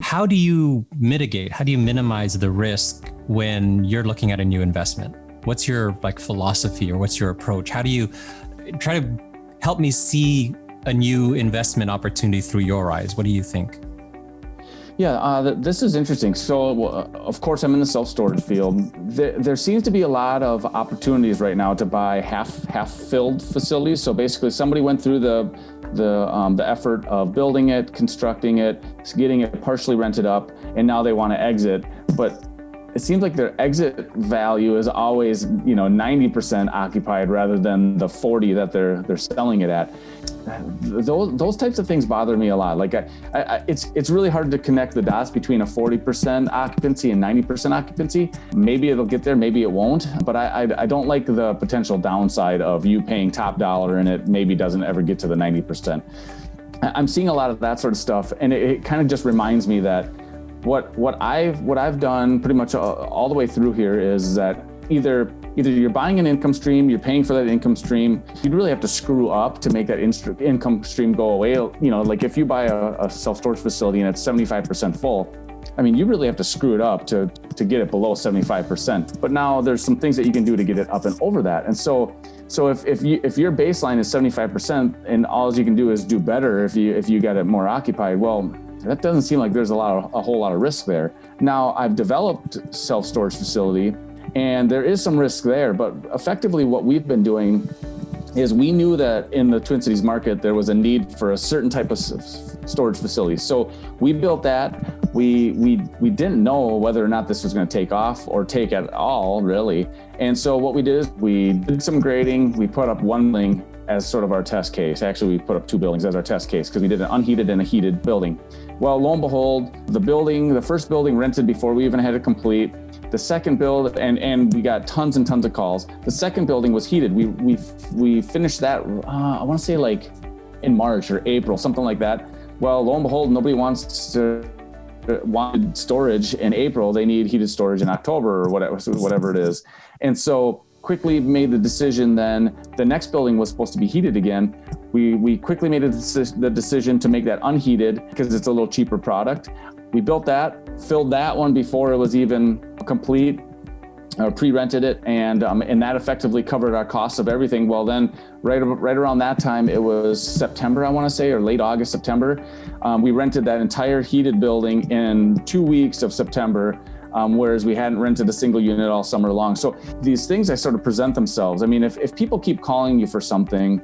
How do you mitigate? How do you minimize the risk when you're looking at a new investment? What's your philosophy, or what's your approach? How do you try to help me see a new investment opportunity through your eyes? What do you think? Yeah, this is interesting. So, of course, I'm in the self-storage field. There seems to be a lot of opportunities right now to buy half-filled facilities. So basically, somebody went through the effort of building it, constructing it, getting it partially rented up, and now they want to exit. But it seems like their exit value is always, 90% occupied rather than the 40 that they're selling it at. Those types of things bother me a lot. It's really hard to connect the dots between a 40% occupancy and 90% occupancy. Maybe it'll get there, maybe it won't. But I don't like the potential downside of you paying top dollar and it maybe doesn't ever get to the 90%. I'm seeing a lot of that sort of stuff, and it kind of just reminds me that what I've done pretty much all the way through here is that either you're buying an income stream, you're paying for that income stream. You'd really have to screw up to make that income stream go away. Like if you buy a self-storage facility and it's 75% full, you really have to screw it up to get it below 75%. But now there's some things that you can do to get it up and over that. And so if your baseline is 75% and all you can do is do better if you get it more occupied, well, that doesn't seem like there's a whole lot of risk there. Now, I've developed self-storage facility, and there is some risk there, but effectively what we've been doing is we knew that in the Twin Cities market, there was a need for a certain type of storage facility. So we built that. We didn't know whether or not this was going to take off or take at all, really. And so what we did is we did some grading. We put up one building as sort of our test case. Actually, we put up two buildings as our test case because we did an unheated and a heated building. Well, lo and behold, the first building rented before we even had it complete. The second build, and we got tons and tons of calls. The second building was heated. We finished that, I want to say like in March or April, something like that. Well, lo and behold, nobody wanted storage in April. They need heated storage in October or whatever it is. And so quickly made the decision then, the next building was supposed to be heated again. We quickly made the decision to make that unheated because it's a little cheaper product. We built that, filled that one before it was even complete, pre-rented it, and that effectively covered our costs of everything. Well, then right around that time, it was September, I want to say, or late August, September. We rented that entire heated building in 2 weeks of September. Whereas we hadn't rented a single unit all summer long. So these things sort of present themselves. If people keep calling you for something,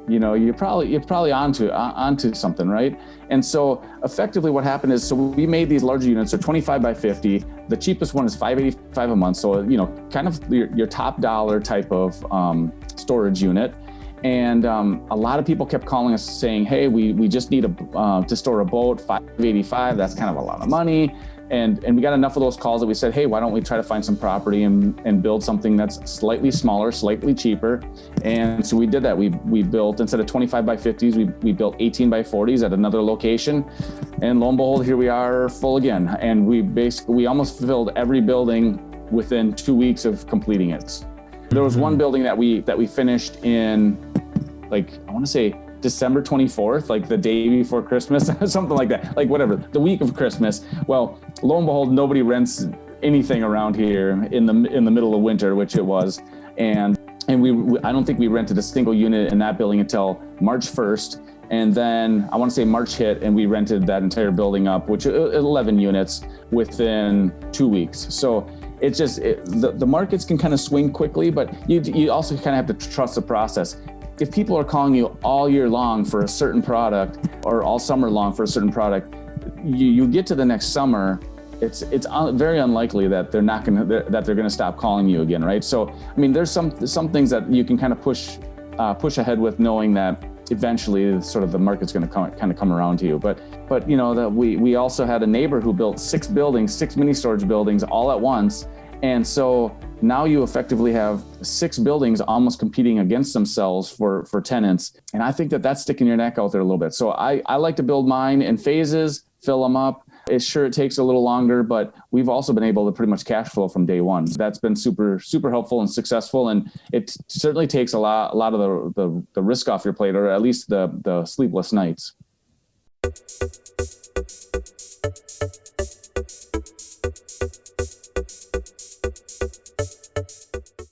you're probably onto something, right? And so effectively what happened is, so we made these larger units, so 25 by 50. The cheapest one is $585 a month. So, kind of your top dollar type of storage unit. And a lot of people kept calling us saying, hey, we just need to store a boat, $585, that's kind of a lot of money. And we got enough of those calls that we said, hey, why don't we try to find some property and build something that's slightly smaller, slightly cheaper. And so we did that. We built, instead of 25 by 50s, we built 18 by 40s at another location. And lo and behold, here we are full again. And we almost filled every building within 2 weeks of completing it. There was one building that we finished in, I want to say December 24th, like the day before Christmas, something like that, whatever, the week of Christmas. Well, lo and behold, nobody rents anything around here in the middle of winter, which it was. And I don't think we rented a single unit in that building until March 1st. And then I want to say March hit and we rented that entire building up, which 11 units within 2 weeks. So it's just, the markets can kind of swing quickly, but you also kind of have to trust the process. If people are calling you all year long for a certain product or all summer long for a certain product, you get to the next summer, it's very unlikely that they're going to stop calling you again, right? So, there's some things that you can kind of push ahead with, knowing that eventually sort of the market's going to come around to you. But that we also had a neighbor who built 6 mini storage buildings all at once. And so now you effectively have 6 buildings almost competing against themselves for tenants. And I think that's sticking your neck out there a little bit. So I like to build mine in phases, fill them up. It takes a little longer, but we've also been able to pretty much cash flow from day one. That's been super, super helpful and successful. And it certainly takes a lot of the risk off your plate, or at least the sleepless nights.